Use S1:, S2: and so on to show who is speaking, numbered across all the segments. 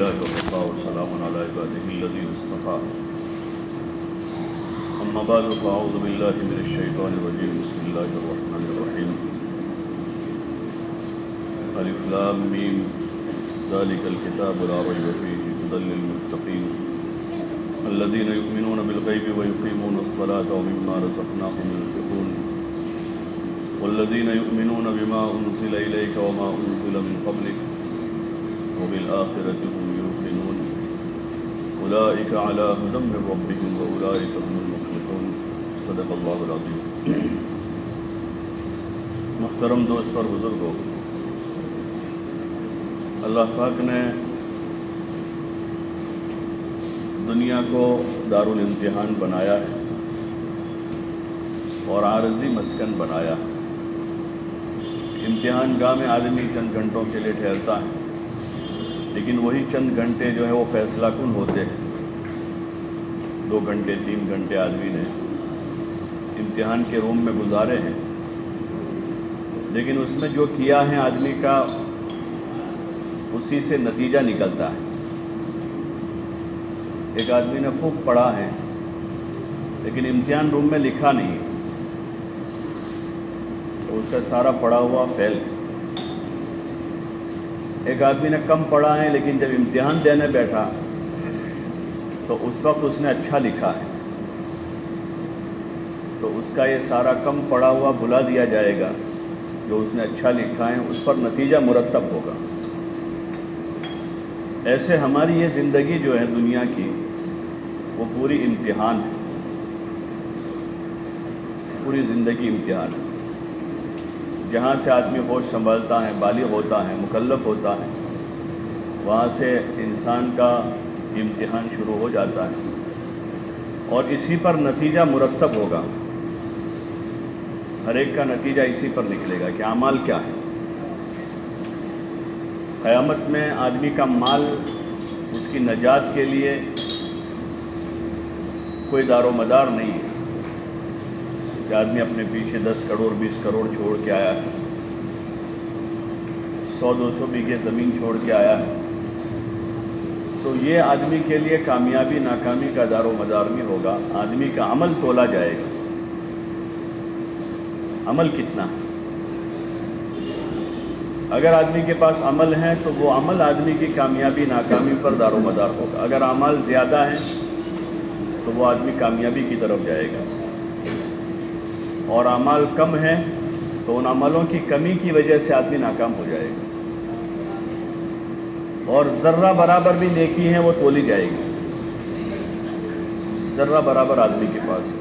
S1: لله وكفى وسلام على عباده الذين اصطفى أما بعد فأعوذ بالله من الشيطان الرجيم بسم الله الرحمن الرحيم ألف لام ميم ذلك الكتاب لا ريب فيه هدى للمتقين الذين يؤمنون بالغيب ويقيمون الصلاة ومما رزقناهم ينفقون والذين يؤمنون بما أنزل إليك وما أنزل من قبلك وبالآخرة هم يوقنون أولئك على هدى من ربهم وأولئك هم المفلحون صدق الله العظيم. محترم دوست اور بزرگوں، اللہ پاک نے دنیا کو دارالامتحان بنایا ہے اور عارضی مسکن بنایا ہے. امتحان گاہ میں آدمی چند گھنٹوں کے لیے ٹھہرتا ہے، لیکن وہی چند گھنٹے جو ہے وہ فیصلہ کن ہوتے ہیں. 2 گھنٹے 3 گھنٹے آدمی نے امتحان کے روم میں گزارے ہیں، لیکن اس میں جو کیا ہے آدمی کا اسی سے نتیجہ نکلتا ہے. ایک آدمی نے خوب پڑھا ہے لیکن امتحان روم میں لکھا نہیں ہے تو اس کا سارا پڑھا ہوا فیل. ایک آدمی نے کم پڑھا ہے لیکن جب امتحان دینے بیٹھا تو اس وقت اس نے اچھا لکھا ہے تو اس کا یہ سارا کم پڑھا ہوا بھلا دیا جائے گا. جو اس نے اچھا لکھا ہے اس پر نتیجہ مرتب ہوگا. ایسے ہماری یہ زندگی جو ہے دنیا کی وہ پوری امتحان ہے. پوری زندگی امتحان ہے. جہاں سے آدمی ہوش سنبھالتا ہے، بالغ ہوتا ہے، مکلف ہوتا ہے، وہاں سے انسان کا امتحان شروع ہو جاتا ہے اور اسی پر نتیجہ مرتب ہوگا. ہر ایک کا نتیجہ اسی پر نکلے گا کہ اعمال کیا ہے. قیامت میں آدمی کا مال اس کی نجات کے لیے کوئی دار و مدار نہیں ہے کہ آدمی اپنے پیچھے 10 کروڑ 20 کروڑ چھوڑ کے آیا ہے، 100-200 بیگھے زمین چھوڑ کے آیا ہے. تو یہ آدمی کے لیے کامیابی ناکامی کا دار و مدار نہیں ہوگا. آدمی کا عمل تولا جائے گا. عمل کتنا ہے؟ اگر آدمی کے پاس عمل ہے تو وہ عمل آدمی کی کامیابی ناکامی پر دار و مدار ہوگا. اگر اعمال زیادہ ہیں تو وہ آدمی کامیابی کی طرف جائے گا، اور اعمال کم ہیں تو ان عملوں کی کمی کی وجہ سے آدمی ناکام ہو جائے گا. اور ذرہ برابر بھی نیکی ہے وہ تولی جائے گی. ذرہ برابر آدمی کے پاس ہے.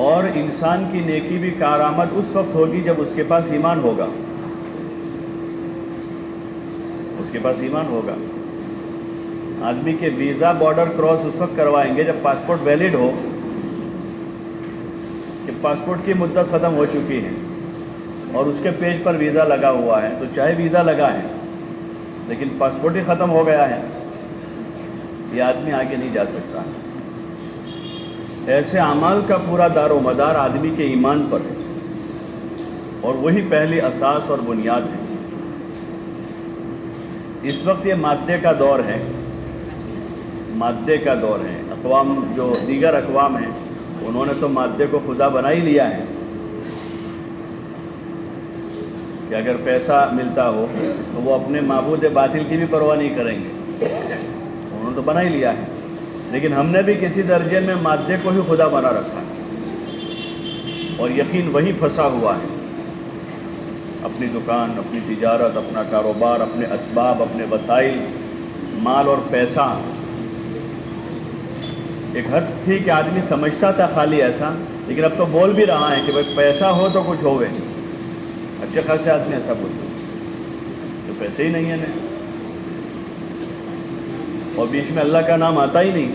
S1: اور انسان کی نیکی بھی کارآمد اس وقت ہوگی جب اس کے پاس ایمان ہوگا. اس کے پاس ایمان ہوگا. آدمی کے ویزا بارڈر کراس اس وقت کروائیں گے جب پاسپورٹ ویلڈ ہو، کہ پاسپورٹ کی مدت ختم ہو چکی ہے اور اس کے پیج پر ویزا لگا ہوا ہے. تو چاہے ویزا لگا ہے لیکن پاسپورٹ ہی ختم ہو گیا ہے، یہ آدمی آگے نہیں جا سکتا. ایسے اعمال کا پورا دار و مدار آدمی کے ایمان پر ہے اور وہی پہلی اساس اور بنیاد ہے. اس وقت یہ مادے کا دور ہے. مادے کا دور ہے. اقوام جو دیگر اقوام ہیں انہوں نے تو مادے کو خدا بنا ہی لیا ہے کہ اگر پیسہ ملتا ہو تو وہ اپنے معبود باطل کی بھی پرواہ نہیں کریں گے. انہوں نے تو بنا ہی لیا ہے. لیکن ہم نے بھی کسی درجے میں مادے کو ہی خدا بنا رکھا ہے اور یقین وہی پھنسا ہوا ہے. اپنی دکان، اپنی تجارت، اپنا کاروبار، اپنے اسباب، اپنے وسائل، مال اور پیسہ. ایک حد تھی کہ آدمی سمجھتا تھا خالی ایسا، لیکن اب تو بول بھی رہا ہے کہ بھائی پیسہ ہو تو کچھ ہوئے. اچھے خاصے آدمی ایسا بولتے تو پیسے ہی نہیں ہے نا، اور بیچ میں اللہ کا نام آتا ہی نہیں.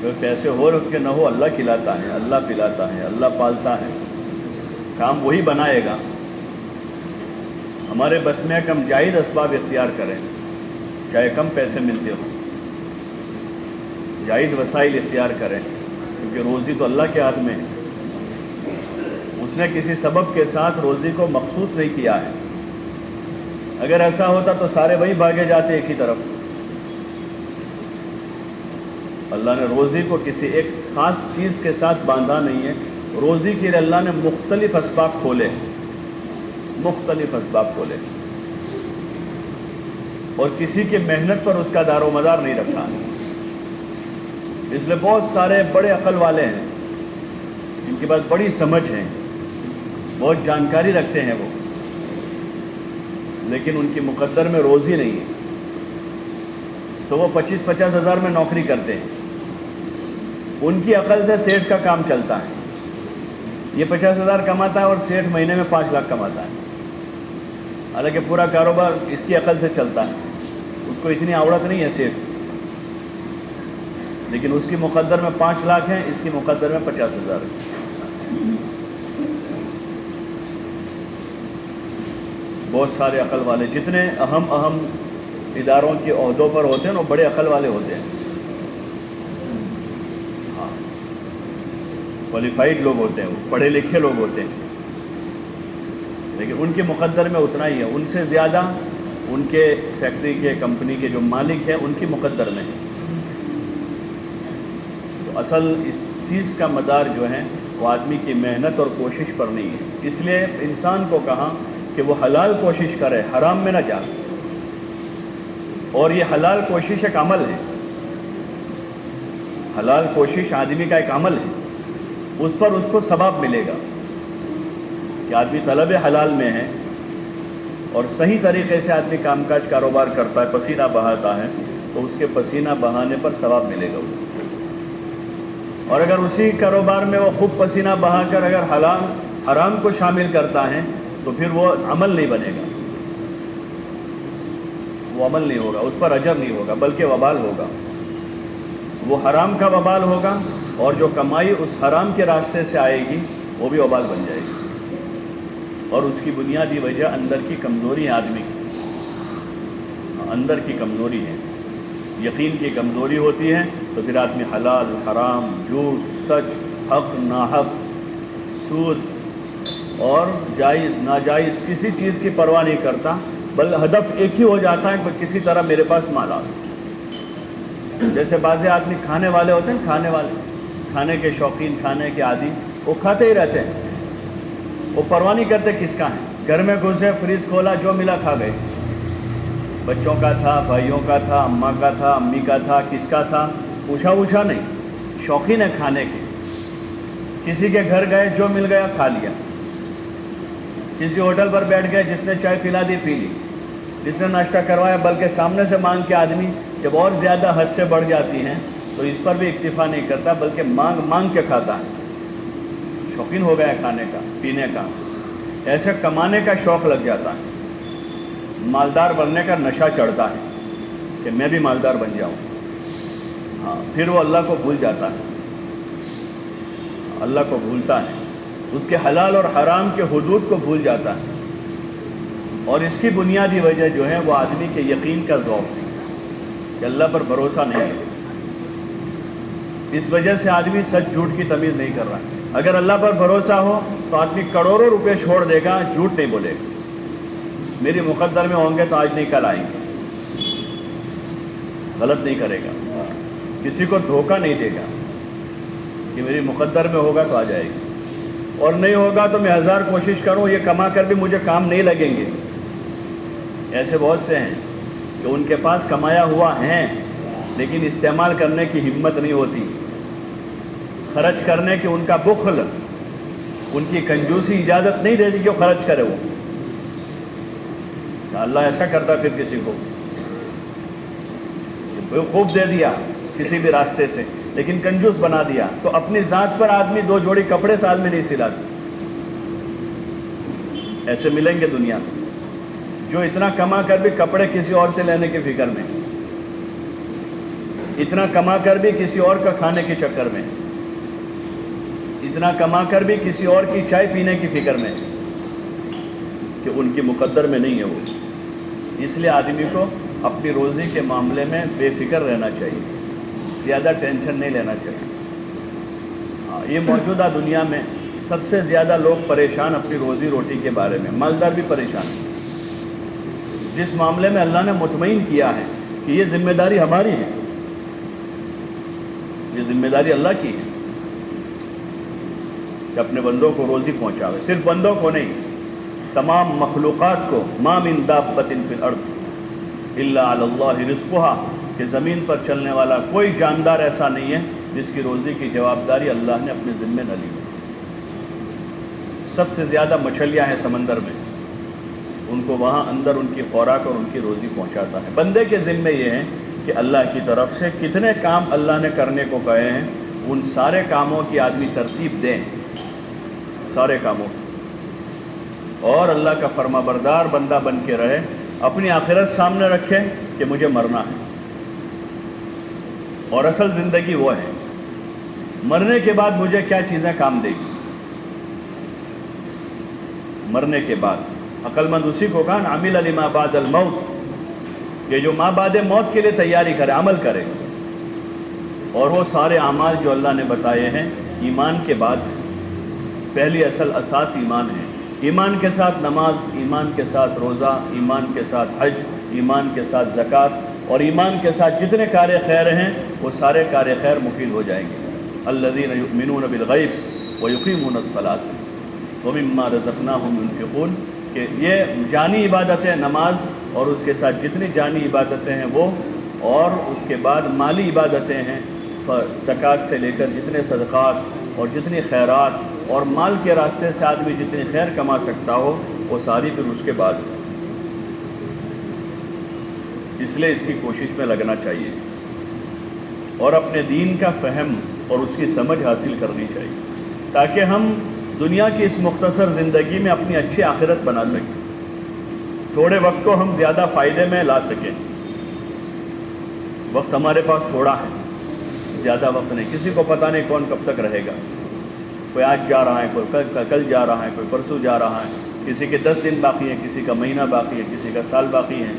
S1: تو پیسے ہو رکھ کے نہ ہو، اللہ کھلاتا ہے، اللہ پلاتا ہے، اللہ پالتا ہے. کام وہی بنائے گا. ہمارے بس میں کم جائز اسباب اختیار کریں، چاہے کم پیسے ملتے ہوں. جائز وسائل اختیار کریں کیونکہ روزی تو اللہ کے ہاتھ میں ہے. اس نے کسی سبب کے ساتھ روزی کو مخصوص نہیں کیا ہے. اگر ایسا ہوتا تو سارے وہی بھاگے جاتے ایک ہی طرف. اللہ نے روزی کو کسی ایک خاص چیز کے ساتھ باندھا نہیں ہے. روزی کے لیے اللہ نے مختلف اسباب کھولے، مختلف اسباب کھولے، اور کسی کی محنت پر اس کا دار و مدار نہیں رکھا. اس لیے بہت سارے بڑے عقل والے ہیں، ان کے پاس بڑی سمجھ ہے، بہت جانکاری رکھتے ہیں وہ، لیکن ان کی مقدر میں روزی نہیں ہے، تو وہ 25-50 ہزار میں نوکری کرتے ہیں. ان کی عقل سے سیٹھ کا کام چلتا ہے. یہ 50 ہزار کماتا ہے اور سیٹھ مہینے میں 5 لاکھ کماتا ہے. حالانکہ پورا کاروبار اس کی عقل سے چلتا ہے. اس کو اتنی آوڑت نہیں ہے سیٹھ، لیکن اس کی مقدر میں 5 لاکھ ہیں، اس کی مقدر میں 50 ہزار ہے. بہت سارے عقل والے جتنے اہم اداروں کے عہدوں پر ہوتے ہیں وہ بڑے عقل والے ہوتے ہیں. ہاں، کوالیفائڈ لوگ ہوتے ہیں، وہ پڑھے لکھے لوگ ہوتے ہیں، لیکن ان کے مقدر میں اتنا ہی ہے. ان سے زیادہ ان کے فیکٹری کے، کمپنی کے جو مالک ہیں ان کی مقدر میں ہے. تو اصل اس چیز کا مدار جو ہے وہ آدمی کی محنت اور کوشش پر نہیں ہے. اس لیے انسان کو کہا کہ وہ حلال کوشش کرے، حرام میں نہ جا. اور یہ حلال کوشش ایک عمل ہے، حلال کوشش آدمی کا ایک عمل ہے. اس پر اس کو ثواب ملے گا کہ آدمی طلب حلال میں ہے اور صحیح طریقے سے آدمی کام کاج کاروبار کرتا ہے، پسینہ بہاتا ہے، تو اس کے پسینہ بہانے پر ثواب ملے گا. اور اگر اسی کاروبار میں وہ خوب پسینہ بہا کر اگر حرام کو شامل کرتا ہے تو پھر وہ عمل نہیں بنے گا، وہ عمل نہیں ہوگا، اس پر اجر نہیں ہوگا بلکہ وبال ہوگا. وہ حرام کا وبال ہوگا، اور جو کمائی اس حرام کے راستے سے آئے گی وہ بھی وبال بن جائے گی. اور اس کی بنیادی وجہ اندر کی کمزوری ہے. آدمی کی اندر کی کمزوری ہے، یقین کی کمزوری ہوتی ہے، تو پھر آدمی حلال حرام، جھوٹ سچ، حق ناحق، سود اور جائز ناجائز کسی چیز کی پرواہ نہیں کرتا، بل ہدف ایک ہی ہو جاتا ہے کہ کسی طرح میرے پاس مال آ. جیسے بعض آدمی کھانے والے ہوتے ہیں، کھانے کے شوقین، کھانے کے عادی، وہ کھاتے ہی رہتے ہیں، وہ پرواہ نہیں کرتے کس کا ہے. گھر میں گھسے، فریج کھولا، جو ملا کھا گئے. بچوں کا تھا، بھائیوں کا تھا، اماں کا تھا، امی کا تھا، کس کا تھا، پوچھا نہیں. شوقین ہے کھانے کے. کسی کے گھر گئے، جو مل گیا کھا لیا. کسی ہوٹل پر بیٹھ گئے، جس نے چائے پلا دی پی لی، جس نے ناشتہ کروایا، بلکہ سامنے سے مانگ کے آدمی جب اور زیادہ حد سے بڑھ جاتی ہیں تو اس پر بھی اکتفا نہیں کرتا، بلکہ مانگ کے کھاتا ہے. شوقین ہو گیا کھانے کا، پینے کا. ایسے کمانے کا شوق لگ جاتا ہے، مالدار بننے کا نشہ چڑھتا ہے کہ میں بھی مالدار بن جاؤں. ہاں، پھر وہ اللہ کو بھول جاتا ہے، اللہ کو بھولتا ہے، اس کے حلال اور حرام کے حدود کو بھول جاتا ہے. اور اس کی بنیادی وجہ جو ہے وہ آدمی کے یقین کا ضعف ہے کہ اللہ پر بھروسہ نہیں ہے. اس وجہ سے آدمی سچ جھوٹ کی تمیز نہیں کر رہا. اگر اللہ پر بھروسہ ہو تو آدمی کروڑوں روپے چھوڑ دے گا، جھوٹ نہیں بولے گا. میری مقدر میں ہوں گے تو آج نہیں کل آئیں گے. غلط نہیں کرے گا، کسی کو دھوکہ نہیں دے گا کہ میری مقدر میں ہوگا تو آ جائے گی، اور نہیں ہوگا تو میں 1000 کوشش کروں، یہ کما کر بھی مجھے کام نہیں لگیں گے. ایسے بہت سے ہیں کہ ان کے پاس کمایا ہوا ہیں لیکن استعمال کرنے کی ہمت نہیں ہوتی، خرچ کرنے کی ان کا بخل، ان کی کنجوسی اجازت نہیں دیتی کہ وہ خرچ کرے. وہ اللہ ایسا کرتا پھر کسی کو خوب دے دیا کسی بھی راستے سے، لیکن کنجوس بنا دیا، تو اپنی ذات پر آدمی 2 جوڑی کپڑے سال میں نہیں سلاتا. ایسے ملیں گے دنیا میں جو اتنا کما کر بھی کپڑے کسی اور سے لینے کے فکر میں، اتنا کما کر بھی کسی اور کا کھانے کے چکر میں، اتنا کما کر بھی کسی اور کی چائے پینے کی فکر میں، کہ ان کی مقدر میں نہیں ہے وہ. اس لیے آدمی کو اپنی روزی کے معاملے میں بے فکر رہنا چاہیے، زیادہ ٹینشن نہیں لینا چاہیے. یہ موجودہ دنیا میں سب سے زیادہ لوگ پریشان اپنی روزی روٹی کے بارے میں، مالدار بھی پریشان ہیں. جس معاملے میں اللہ نے مطمئن کیا ہے کہ یہ ذمہ داری ہماری ہے، یہ ذمہ داری اللہ کی ہے کہ اپنے بندوں کو روزی پہنچاوے، صرف بندوں کو نہیں، تمام مخلوقات کو۔ ما من دابۃ فی الارض الا علی اللہ رزقها، کہ زمین پر چلنے والا کوئی جاندار ایسا نہیں ہے جس کی روزی کی جوابداری اللہ نے اپنے ذمے نہ لی۔ سب سے زیادہ مچھلیاں ہیں سمندر میں، ان کو وہاں اندر ان کی خوراک اور ان کی روزی پہنچاتا ہے۔ بندے کے ذمے یہ ہے کہ اللہ کی طرف سے کتنے کام اللہ نے کرنے کو کہے ہیں، ان سارے کاموں کی آدمی ترتیب دیں، سارے کاموں کی، اور اللہ کا فرما بردار بندہ بن کے رہے، اپنی آخرت سامنے رکھے کہ مجھے مرنا ہے، اور اصل زندگی وہ ہے، مرنے کے بعد مجھے کیا چیزیں کام دے گی۔ مرنے کے بعد عقل مند اسی کو کہا عامل لما بعد الموت، کہ جو ما بعد موت کے لیے تیاری کرے، عمل کرے، اور وہ سارے اعمال جو اللہ نے بتائے ہیں ایمان کے بعد۔ پہلی اصل اساس ایمان ہے، ایمان کے ساتھ نماز، ایمان کے ساتھ روزہ، ایمان کے ساتھ حج، ایمان کے ساتھ زکوٰۃ، اور ایمان کے ساتھ جتنے کار خیر ہیں وہ سارے کار خیر مفید ہو جائیں گے۔ الذین یؤمنون بالغیب ویقیمون الصلاۃ ومما رزقناہم ينفقون، کہ یہ جانی عبادتیں، نماز اور اس کے ساتھ جتنی جانی عبادتیں ہیں وہ، اور اس کے بعد مالی عبادتیں ہیں، زکوٰۃ سے لے کر جتنے صدقات اور جتنی خیرات اور مال کے راستے سے آدمی جتنی خیر کما سکتا ہو وہ ساری پھر اس کے بعد۔ اس لیے اس کی کوشش میں لگنا چاہیے اور اپنے دین کا فہم اور اس کی سمجھ حاصل کرنی چاہیے، تاکہ ہم دنیا کی اس مختصر زندگی میں اپنی اچھی آخرت بنا سکیں، تھوڑے وقت کو ہم زیادہ فائدے میں لا سکیں۔ وقت ہمارے پاس تھوڑا ہے، زیادہ وقت نہیں، کسی کو پتہ نہیں کون کب تک رہے گا، کوئی آج جا رہا ہے، کوئی کل جا رہا ہے، کوئی پرسوں جا رہا ہے، کسی کے 10 دن باقی ہیں، کسی کا مہینہ باقی ہے، کسی کا سال باقی ہے،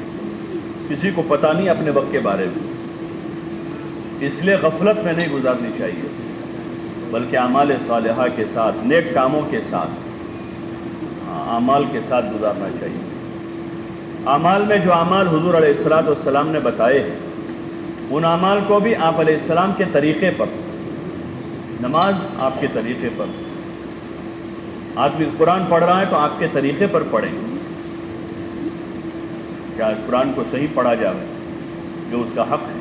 S1: کسی کو پتہ نہیں اپنے وقت کے بارے میں۔ اس لیے غفلت میں نہیں گزارنی چاہیے، بلکہ اعمال صالحہ کے ساتھ، نیک کاموں کے ساتھ، اعمال کے ساتھ گزارنا چاہیے۔ اعمال میں جو اعمال حضور علیہ السلام نے بتائے ہیں، ان اعمال کو بھی آپ علیہ السلام کے طریقے پر، نماز آپ کے طریقے پر، آدمی قرآن پڑھ رہا ہے تو آپ کے طریقے پر پڑھیں، کیا قرآن کو صحیح پڑھا جائے جو اس کا حق ہے۔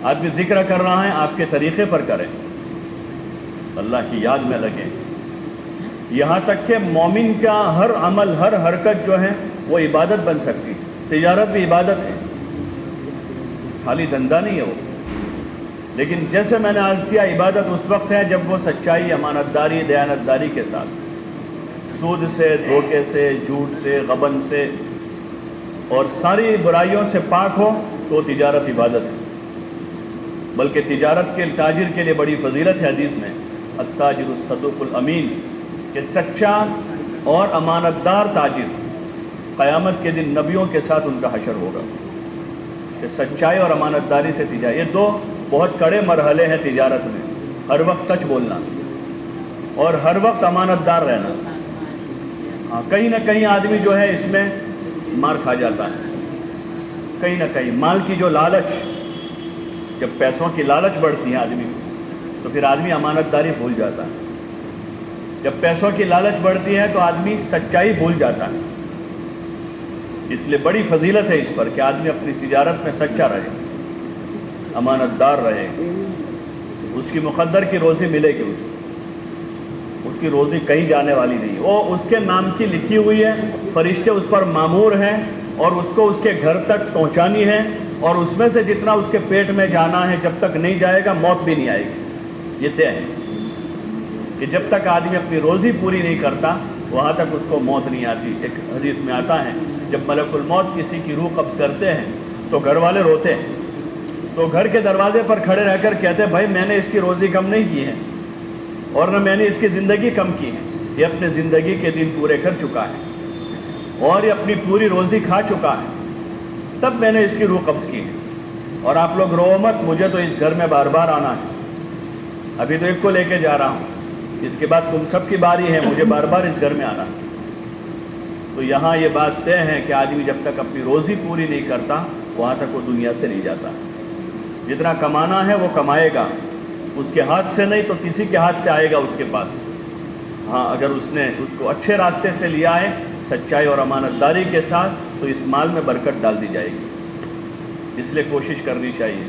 S1: آدمی ذکر کر رہا ہے، آپ کے طریقے پر کریں، اللہ کی یاد میں لگیں۔ یہاں تک کہ مومن کا ہر عمل، ہر حرکت جو ہے وہ عبادت بن سکتی ہے، تجارت بھی عبادت ہے، خالی دھندا نہیں ہے وہ۔ لیکن جیسے میں نے عرض کیا، عبادت اس وقت ہے جب وہ سچائی، امانتداری، دیانتداری کے ساتھ، سود سے، دھوکے سے، جھوٹ سے، غبن سے اور ساری برائیوں سے پاک ہو تو تجارت عبادت ہے۔ بلکہ تجارت کے تاجر کے لیے بڑی فضیلت ہے حدیث میں، التاجر الصدوق الامین، کہ سچا اور امانت دار تاجر، قیامت کے دن نبیوں کے ساتھ ان کا حشر ہوگا، کہ سچائی اور امانت داری سے تجارت، یہ دو بہت کڑے مرحلے ہیں تجارت میں، ہر وقت سچ بولنا اور ہر وقت امانت دار رہنا۔ ہاں، کہیں نہ کہیں آدمی جو ہے اس میں مار کھا جاتا ہے، کہیں نہ کہیں مال کی جو لالچ، جب پیسوں کی لالچ بڑھتی ہے آدمی تو پھر آدمی امانت داری بھول جاتا ہے، جب پیسوں کی لالچ بڑھتی ہے تو آدمی سچائی بھول جاتا ہے۔ اس لیے بڑی فضیلت ہے اس پر کہ آدمی اپنی تجارت میں سچا رہے، امانت دار رہے، اس کی مقدر کی روزی ملے گی، اس کی روزی کہیں جانے والی نہیں، وہ اس کے نام کی لکھی ہوئی ہے، فرشتے اس پر مامور ہیں اور اس کو اس کے گھر تک پہنچانی ہے، اور اس میں سے جتنا اس کے پیٹ میں جانا ہے جب تک نہیں جائے گا موت بھی نہیں آئے گی۔ یہ طے ہے کہ جب تک آدمی اپنی روزی پوری نہیں کرتا وہاں تک اس کو موت نہیں آتی۔ ایک حدیث میں آتا ہے، جب ملک الموت کسی کی روح قبض کرتے ہیں تو گھر والے روتے ہیں، تو گھر کے دروازے پر کھڑے رہ کر کہتے ہیں، بھائی میں نے اس کی روزی کم نہیں کی ہے اور نہ میں نے اس کی زندگی کم کی ہے، یہ اپنے زندگی کے دن پورے کر چکا ہے اور یہ اپنی پوری روزی کھا چکا ہے، تب میں نے اس کی روح قبض کی ہے، اور آپ لوگ رو مت، مجھے تو اس گھر میں بار بار آنا ہے، ابھی تو ایک کو لے کے جا رہا ہوں، اس کے بعد تم سب کی باری ہے، مجھے بار بار اس گھر میں آنا ہے۔ تو یہاں یہ بات طے ہے کہ آدمی جب تک اپنی روزی پوری نہیں کرتا وہاں تک وہ دنیا سے نہیں جاتا. جتنا کمانا ہے وہ کمائے گا، اس کے ہاتھ سے نہیں تو کسی کے ہاتھ سے آئے گا اس کے پاس. ہاں اگر اس نے اس کو اچھے راستے سے لیا ہے سچائی اور امانت داری کے ساتھ تو اس مال میں برکت ڈال دی جائے گی. اس لیے کوشش کرنی چاہیے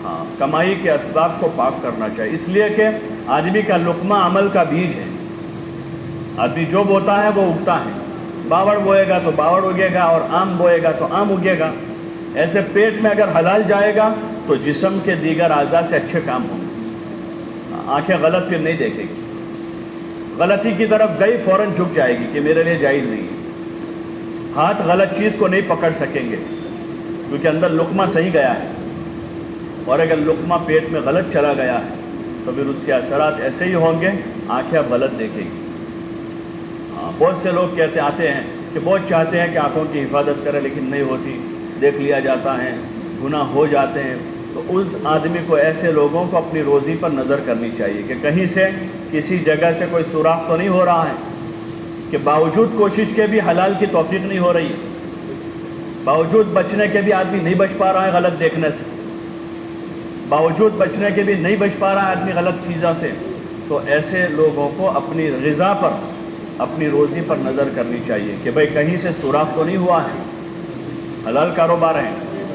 S1: ہاں کمائی کے اسباب کو پاک کرنا چاہیے، اس لیے کہ آدمی کا لقمہ عمل کا بیج ہے. آدمی جو بوتا ہے وہ اگتا ہے. باوڑ بوئے گا تو باوڑ اگے گا، اور آم بوئے گا تو آم اگے گا. ایسے پیٹ میں اگر حلال جائے گا تو جسم کے دیگر اعضاء سے اچھے کام ہوں گے. آنکھیں غلط پھر نہیں دیکھے گی، غلطی کی طرف گئی فوراً جھک جائے گی کہ میرے لیے جائز نہیں ہے. ہاتھ غلط چیز کو نہیں پکڑ سکیں گے کیونکہ اندر لقمہ صحیح گیا ہے، اور اگر لقمہ پیٹ میں غلط چلا گیا ہے تو پھر اس کے اثرات ایسے ہی ہوں گے، آنکھیں اب غلط دیکھیں گی. بہت سے لوگ آتے ہیں کہ بہت چاہتے ہیں کہ آنکھوں کی حفاظت کرے لیکن نہیں ہوتی، دیکھ لیا جاتا ہے، گناہ ہو جاتے ہیں. تو اس آدمی کو، ایسے لوگوں کو اپنی روزی پر نظر کرنی چاہیے کہ کہیں سے کسی جگہ سے کوئی سوراخ تو نہیں ہو رہا ہے، کہ باوجود کوشش کے بھی حلال کی توفیق نہیں ہو رہی ہے، باوجود بچنے کے بھی آدمی نہیں بچ پا رہا ہے غلط دیکھنے سے، باوجود بچنے کے بھی نہیں بچ پا رہا ہے آدمی غلط چیزوں سے. تو ایسے لوگوں کو اپنی غذا پر، اپنی روزی پر نظر کرنی چاہیے کہ بھئی کہیں سے سوراخ تو نہیں ہوا ہے. حلال کاروبار ہے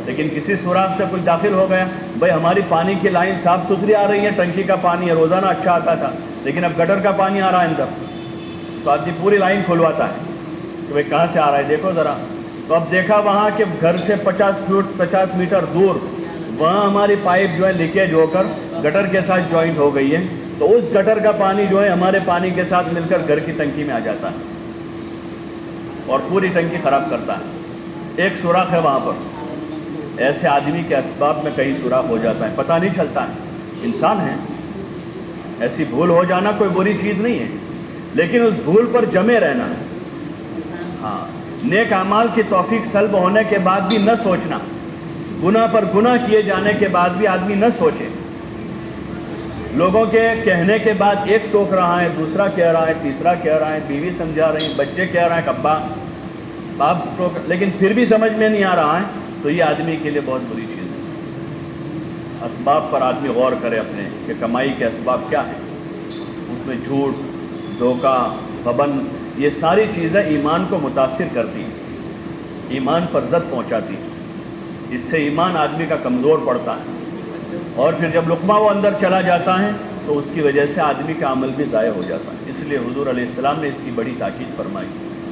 S1: لیکن کسی سوراخ سے کچھ داخل ہو گیا. بھئی ہماری پانی کی لائن صاف ستھری آ رہی ہے، ٹنکی کا پانی ہے روزانہ اچھا آتا تھا، لیکن اب گٹر کا پانی آ رہا ہے اندر. تو آدمی پوری لائن کھلواتا ہے کہ بھئی کہاں سے آ رہا ہے دیکھو ذرا. تو اب دیکھا وہاں کہ گھر سے 50 میٹر دور وہاں ہماری پائپ جو ہے لیکیج ہو کر گٹر کے ساتھ جوائنٹ ہو گئی ہے. تو اس گٹر کا پانی جو ہے ہمارے پانی کے ساتھ مل کر گھر کی ٹنکی میں آ جاتا ہے اور پوری ٹنکی خراب کرتا ہے. ایک سوراخ ہے وہاں پر. ایسے آدمی کے اسباب میں کئی سوراخ ہو جاتا ہے، پتہ نہیں چلتا ہے. انسان ہے، ایسی بھول ہو جانا کوئی بری چیز نہیں ہے، لیکن اس بھول پر جمے رہنا. ہاں نیک اعمال کی توفیق سلب ہونے کے بعد بھی نہ سوچنا، گناہ پر گناہ کیے جانے کے بعد بھی آدمی نہ سوچے. لوگوں کے کہنے کے بعد ایک ٹوک رہا ہے، دوسرا کہہ رہا ہے، تیسرا کہہ رہا ہے، بیوی سمجھا رہی، بچے کہہ رہے ہیں ابا باپ ٹوک، لیکن پھر بھی سمجھ میں نہیں آ رہا ہے تو یہ آدمی کے لیے بہت بری چیز ہے. اسباب پر آدمی غور کرے اپنے کہ کمائی کے اسباب کیا ہیں. اس میں جھوٹ، دھوکہ، غبن، یہ ساری چیزیں ایمان کو متاثر کرتی ہیں، ایمان پر زد پہنچاتی ہیں. اس سے ایمان آدمی کا کمزور پڑتا ہے، اور پھر جب لقمہ وہ اندر چلا جاتا ہے تو اس کی وجہ سے آدمی کا عمل بھی ضائع ہو جاتا ہے. اس لیے حضور علیہ السلام نے اس کی بڑی تاکید فرمائی،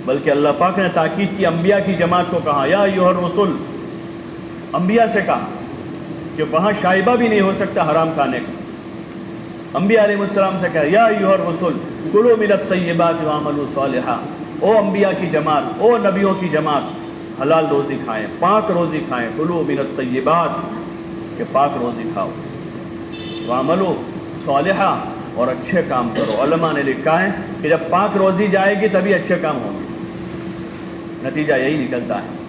S1: بلکہ اللہ پاک نے تاکید کی انبیاء کی جماعت کو کہا یا ایھا الرسل، انبیاء سے کہا کہ وہاں شائبہ بھی نہیں ہو سکتا حرام کھانے کا. انبیاء علیہ السلام سے کہا یا ایھا الرسل کلوا من الطیبات واعملوا صالحا. او انبیاء کی جماعت، او نبیوں کی جماعت، حلال روزی کھائیں، پاک روزی کھائیں. کلوا من الطیبات، کہ پاک روزی کھاؤ، واعملوا صالحا، اور اچھے کام کرو. علماء نے لکھا ہے کہ جب پاک روزی جائے گی تبھی اچھے کام ہوں گے. نتیجہ یہی نکلتا ہے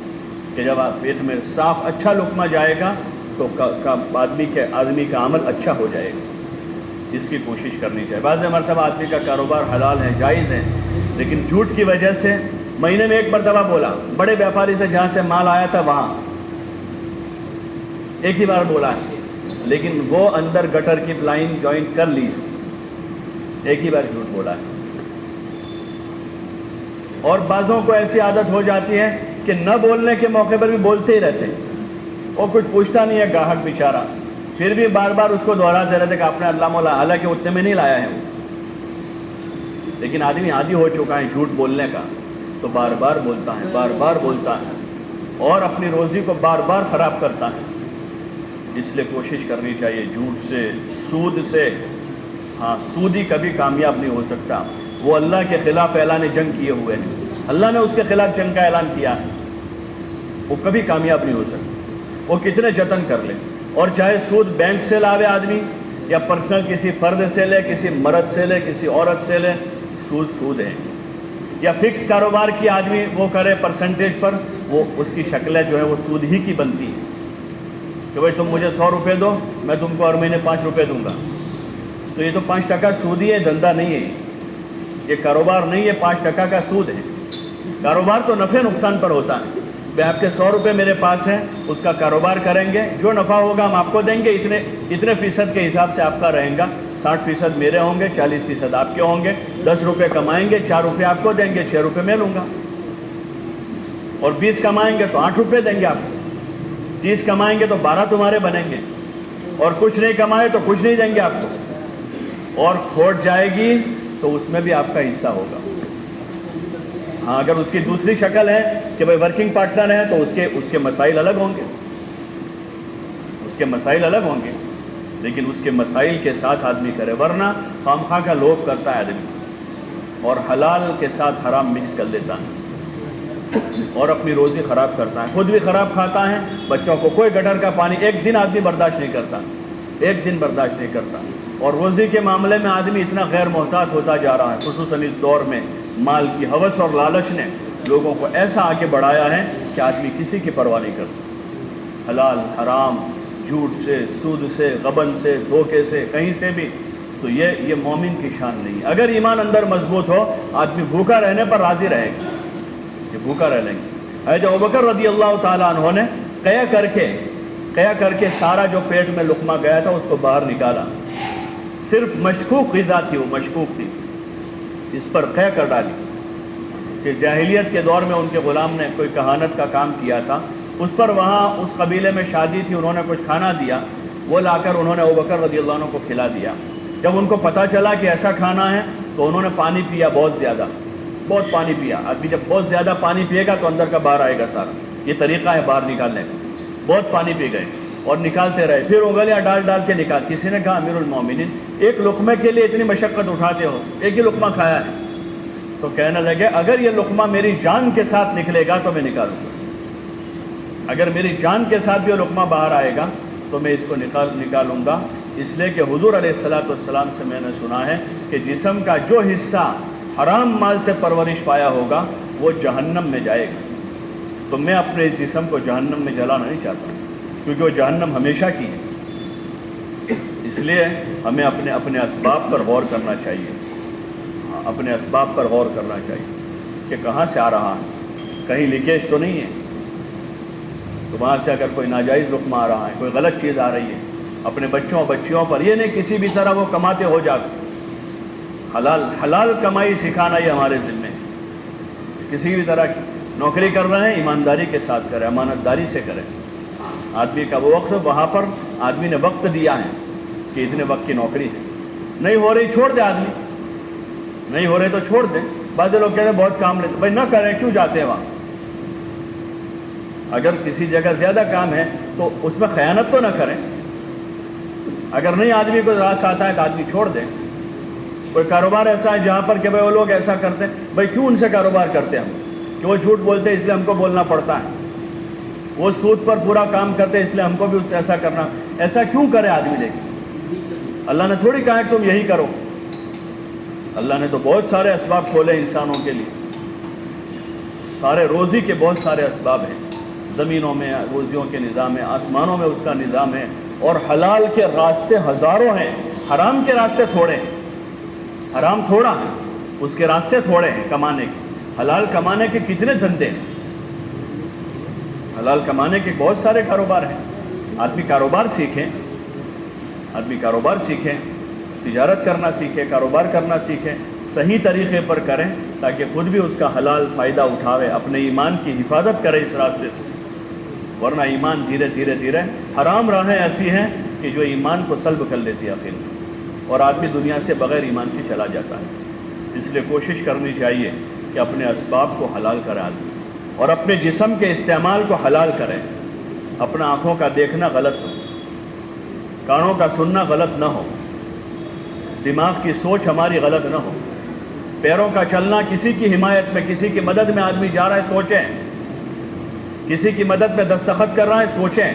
S1: کہ جب آپ پیٹ میں صاف اچھا لقمہ جائے گا تو آدمی کا عمل اچھا ہو جائے گا. اس کی کوشش کرنی چاہیے. بعض مرتبہ آدمی کا کاروبار حلال ہے، جائز ہے، لیکن جھوٹ کی وجہ سے مہینے میں ایک مرتبہ بولا، بڑے بیپاری سے جہاں سے مال آیا تھا وہاں ایک ہی بار بولا ہے، لیکن وہ اندر گٹر کی لائن جوائنٹ کر لی، ایک ہی بار جھوٹ بولا ہے. اور بعضوں کو ایسی عادت ہو جاتی ہے کہ نہ بولنے کے موقع پر بھی بولتے ہی رہتے ہیں، اور کچھ پوچھتا نہیں ہے گاہک بیچارہ، پھر بھی بار بار اس کو دہراتے رہتے کہ آپ نے اللہ مولا، حالانکہ اتنے میں نہیں لایا ہے وہ. لیکن آدمی عادی ہو چکا ہے جھوٹ بولنے کا، تو بار بار بولتا ہے، بار بار بولتا ہے، اور اپنی روزی کو بار بار خراب کرتا ہے. اس لیے کوشش کرنی چاہیے جھوٹ سے، سود سے. ہاں سودی کبھی کامیاب نہیں ہو سکتا. وہ اللہ کے خلاف اعلان جنگ کیے ہوئے ہیں، اللہ نے اس کے خلاف جنگ کا اعلان کیا ہے، وہ کبھی کامیاب نہیں ہو سکتا، وہ کتنے جتن کر لے. اور چاہے سود بینک سے لاوے آدمی، یا پرسنل کسی فرد سے لے، کسی مرد سے لے، کسی عورت سے لے، سود سود ہے. یا فکس کاروبار کی آدمی وہ کرے پرسنٹیج پر، وہ اس کی شکلیں جو ہے وہ سود ہی کی بنتی ہیں کہ بھائی تم مجھے 100 روپے دو، میں تم کو ہر مہینے 5 روپے دوں گا. تو یہ تو 5% سود ہی ہے، دھندا نہیں ہے، یہ کاروبار نہیں ہے، 5% کا سود ہے. کاروبار تو نفع نقصان پر ہوتا ہے. بھائی آپ کے 100 روپے میرے پاس ہیں، اس کا کاروبار کریں گے، جو نفع ہوگا ہم آپ کو دیں گے، اتنے فیصد کے حساب سے آپ کا رہیں گا. 60% میرے ہوں گے، 40% آپ کے ہوں گے. 10 روپے کمائیں گے، 4 روپے آپ کو دیں گے، 6 روپے میں لوں گا. اور 20 کمائیں گے تو 8 روپے دیں گے آپ کو. 30 کمائیں گے تو 12 تمہارے بنیں گے. اور کچھ نہیں کمائے تو کچھ نہیں دیں گے آپ کو. اور کھوٹ جائے گی تو اس میں بھی آپ کا حصہ ہوگا. ہاں اگر اس کی دوسری شکل ہے کہ بھائی ورکنگ پارٹنر ہے تو اس کے مسائل الگ ہوں گے، اس کے مسائل الگ ہوں گے. لیکن اس کے مسائل کے ساتھ آدمی کرے، ورنہ خامخواہ کا لوپ کرتا ہے آدمی اور حلال کے ساتھ حرام مکس کر لیتا ہے اور اپنی روزی خراب کرتا ہے، خود بھی خراب کھاتا ہے. بچوں کو کوئی گٹر کا پانی ایک دن آدمی برداشت نہیں کرتا، ایک دن برداشت نہیں کرتا. اور روزی کے معاملے میں آدمی اتنا غیر محتاط ہوتا جا رہا ہے، خصوصاً اس دور میں مال کی ہوس اور لالچ نے لوگوں کو ایسا آگے بڑھایا ہے کہ آدمی کسی کی پرواہ نہیں کرتا. حلال حرام، جھوٹ سے، سود سے، غبن سے، دھوکے سے، کہیں سے بھی. تو یہ مومن کی شان نہیں ہے. اگر ایمان اندر مضبوط ہو آدمی بھوکا رہنے پر راضی رہے گا، کہ بھوکا رہ لیں گے. حضرت ابوبکر رضی اللہ تعالیٰ عنہ نے قیا کر کے سارا جو پیٹ میں لقمہ گیا تھا اس کو باہر نکالا. صرف مشکوک غذا تھی، وہ مشکوک تھی، اس پر قیا کر ڈالی. کہ جاہلیت کے دور میں ان کے غلام نے کوئی کہانت کا کام کیا تھا، اس پر وہاں اس قبیلے میں شادی تھی، انہوں نے کچھ کھانا دیا، وہ لا کر انہوں نے ابوبکر رضی اللہ عنہ کو کھلا دیا. جب ان کو پتہ چلا کہ ایسا کھانا ہے تو انہوں نے پانی پیا، بہت پانی پیا. آدمی جب بہت زیادہ پانی پیے گا تو اندر کا باہر آئے گا سارا. یہ طریقہ ہے باہر نکالنے کا. بہت پانی پی گئے اور نکالتے رہے، پھر انگلیاں ڈال کے نکال. کسی نے کہا امیر المومنین ایک لقمے کے لیے اتنی مشقت اٹھاتے ہو، ایک ہی لقمہ کھایا ہے. تو کہنے لگے اگر یہ لقمہ میری جان کے ساتھ نکلے گا تو میں نکالوں گا. اگر میری جان کے ساتھ بھی یہ لقمہ باہر آئے گا تو میں اس کو نکالوں گا. اس لیے کہ حضور علیہ الصلوۃ والسلام سے میں نے سنا ہے کہ جسم کا جو حصہ حرام مال سے پرورش پایا ہوگا وہ جہنم میں جائے گا. تو میں اپنے اس جسم کو جہنم میں جلانا نہیں چاہتا کیونکہ وہ جہنم ہمیشہ کی ہے. اس لیے ہمیں اپنے اسباب پر غور کرنا چاہیے، اپنے اسباب پر غور کرنا چاہیے کہ کہاں سے آ رہا ہے. کہیں لیکیج تو نہیں ہے. تو وہاں سے اگر کوئی ناجائز لقمہ آ رہا ہے، کوئی غلط چیز آ رہی ہے، اپنے بچیوں پر یہ نہیں کسی بھی طرح وہ کماتے ہو جاتے. حلال کمائی سکھانا یہ ہمارے ذمہ ہے. کسی بھی طرح کی نوکری کر رہے ہیں ایمانداری کے ساتھ کریں، امانت داری سے کریں. آدمی کا وہ وقت، وہاں پر آدمی نے وقت دیا ہے کہ اتنے وقت کی نوکری ہے، نہیں ہو رہی چھوڑ دے. آدمی نہیں ہو رہے تو چھوڑ دیں. بعض لوگ کہتے ہیں بہت کام لیتے، بھائی نہ کریں، کیوں جاتے ہیں وہاں؟ اگر کسی جگہ زیادہ کام ہے تو اس میں خیانت تو نہ کریں. اگر نہیں آدمی کو راس آتا ہے تو آدمی چھوڑ دیں. کوئی کاروبار ایسا ہے جہاں پر کہ بھائی وہ لوگ ایسا کرتے ہیں، بھائی کیوں ان سے کاروبار کرتے ہیں ہم؟ کہ وہ جھوٹ بولتے ہیں اس لیے ہم کو بولنا پڑتا ہے. وہ سود پر پورا کام کرتے ہیں اس لیے ہم کو بھی اس سے ایسا کرنا. ایسا کیوں کرے آدمی؟ دیکھیں اللہ نے تھوڑی کہا کہ تم یہی کرو. اللہ نے تو بہت سارے اسباب کھولے انسانوں کے لیے. سارے روزی کے بہت سارے اسباب ہیں. زمینوں میں روزیوں کے نظام ہے، آسمانوں میں اس کا نظام ہے. اور حلال کے راستے ہزاروں ہیں، حرام کے راستے تھوڑے ہیں. حرام تھوڑا ہے، اس کے راستے تھوڑے ہیں کمانے کے. حلال کمانے کے کتنے دھندے ہیں. حلال کمانے کے بہت سارے کاروبار ہیں. آدمی کاروبار سیکھیں، تجارت کرنا سیکھے، کاروبار کرنا سیکھے، صحیح طریقے پر کریں تاکہ خود بھی اس کا حلال فائدہ اٹھاوے، اپنے ایمان کی حفاظت کرے اس راستے سے. ورنہ ایمان دھیرے حرام راہیں ایسی ہیں کہ جو ایمان کو سلب کر لیتی ہے آخر میں، اور آدمی دنیا سے بغیر ایمان کے چلا جاتا ہے. اس لیے کوشش کرنی چاہیے کہ اپنے اسباب کو حلال کرے آدمی، اور اپنے جسم کے استعمال کو حلال کریں. اپنا آنکھوں کا دیکھنا غلط ہو، کانوں کا سننا غلط نہ ہو، دماغ کی سوچ ہماری غلط نہ ہو. پیروں کا چلنا کسی کی حمایت میں، کسی کی مدد میں آدمی جا رہا ہے سوچیں. کسی کی مدد میں دستخط کر رہا ہے سوچیں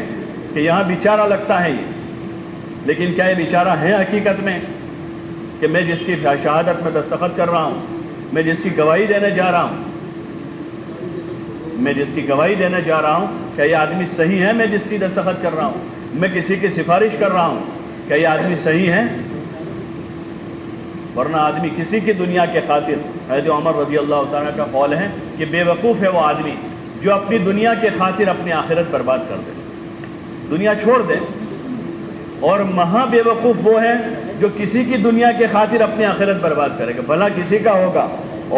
S1: کہ یہاں بیچارہ لگتا ہے یہ، لیکن کیا یہ بیچارہ ہے حقیقت میں؟ کہ میں جس کی شہادت میں دستخط کر رہا ہوں، میں جس کی گواہی دینے جا رہا ہوں، کیا یہ آدمی صحیح ہے؟ میں جس کی دستخط کر رہا ہوں، میں کسی کی سفارش کر رہا ہوں، کیا یہ آدمی صحیح ہے؟ ورنہ آدمی کسی کی دنیا کے خاطر، حضرت عمر رضی اللہ تعالیٰ کا قول ہے کہ بے وقوف ہے وہ آدمی جو اپنی دنیا کے خاطر اپنی آخرت برباد کر دے، دنیا چھوڑ دے، اور مہا بے وقوف وہ ہے جو کسی کی دنیا کے خاطر اپنی آخرت برباد کرے گا، بھلا کسی کا ہوگا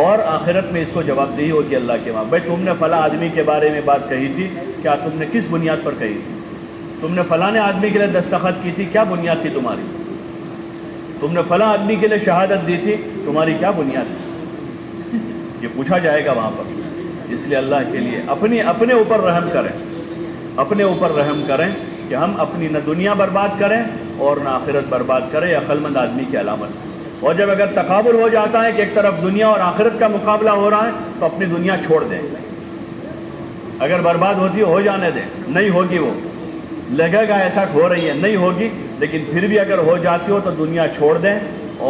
S1: اور آخرت میں اس کو جواب دہی ہوگی اللہ کے وہاں۔ بھائی تم نے فلاں آدمی کے بارے میں بات کہی تھی، کیا تم نے کس بنیاد پر کہی تھی؟ تم نے فلاں آدمی کے لیے دستخط کی تھی، کیا بنیاد تھی تمہاری؟ تم نے فلاں آدمی کے لیے شہادت دی تھی، تمہاری کیا بنیاد تھی؟ یہ پوچھا جائے گا وہاں پر۔ اس لیے اللہ کے لیے اپنے اوپر رحم کریں، اپنے اوپر رحم کریں کہ ہم اپنی نہ دنیا برباد کریں اور نہ آخرت برباد کریں، یہ عقل مند آدمی کی علامت۔ اور جب اگر تقابل ہو جاتا ہے کہ ایک طرف دنیا اور آخرت کا مقابلہ ہو رہا ہے تو اپنی دنیا چھوڑ دیں، اگر برباد ہوتی ہو جانے دیں، نہیں ہوگی، وہ لگے گا ایسا ہو رہی ہے، نہیں ہوگی، لیکن پھر بھی اگر ہو جاتی ہو تو دنیا چھوڑ دیں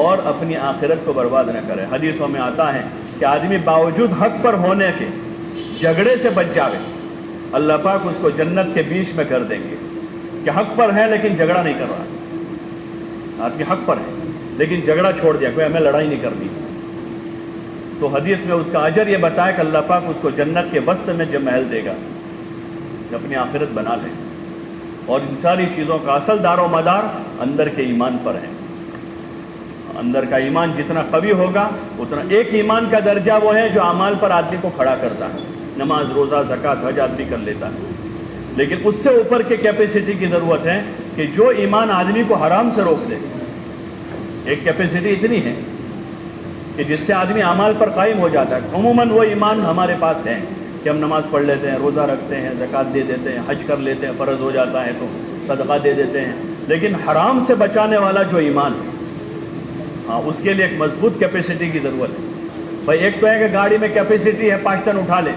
S1: اور اپنی آخرت کو برباد نہ کریں۔ حدیثوں میں آتا ہے کہ آدمی باوجود حق پر ہونے کے جھگڑے سے بچ جاوے، اللہ پاک اس کو جنت کے بیچ میں کر دیں گے، کہ حق پر ہے لیکن جھگڑا نہیں کر رہا، آدمی حق پر ہے لیکن جھگڑا چھوڑ دیا، کوئی ہمیں لڑائی نہیں کرنی، تو حدیث میں اس کا اجر یہ بتایا کہ اللہ پاک اس کو جنت کے وسط میں جو محل دے گا، کہ اپنی آخرت بنا لیں۔ اور ان ساری چیزوں کا اصل دار و مدار اندر کے ایمان پر ہے۔ اندر کا ایمان جتنا قوی ہوگا اتنا، ایک ایمان کا درجہ وہ ہے جو اعمال پر آدمی کو کھڑا کرتا ہے، نماز روزہ زکوٰۃ حج آدمی کر لیتا ہے، لیکن اس سے اوپر کے کیپیسٹی کی ضرورت ہے کہ جو ایمان آدمی کو حرام سے روک دے۔ ایک کیپیسٹی اتنی ہے کہ جس سے آدمی اعمال پر قائم ہو جاتا ہے۔ عموماً وہ ایمان ہمارے پاس ہے کہ ہم نماز پڑھ لیتے ہیں، روزہ رکھتے ہیں، زکوٰۃ دے دیتے ہیں، حج کر لیتے ہیں، فرض ہو جاتا ہے تو صدقہ دے دیتے ہیں، لیکن حرام سے بچانے والا جو ایمان ہے، ہاں اس کے لیے ایک مضبوط کیپیسٹی کی ضرورت ہے۔ بھائی ایک تو ہے کہ گاڑی میں کیپیسٹی ہے 5 ٹن اٹھا لے،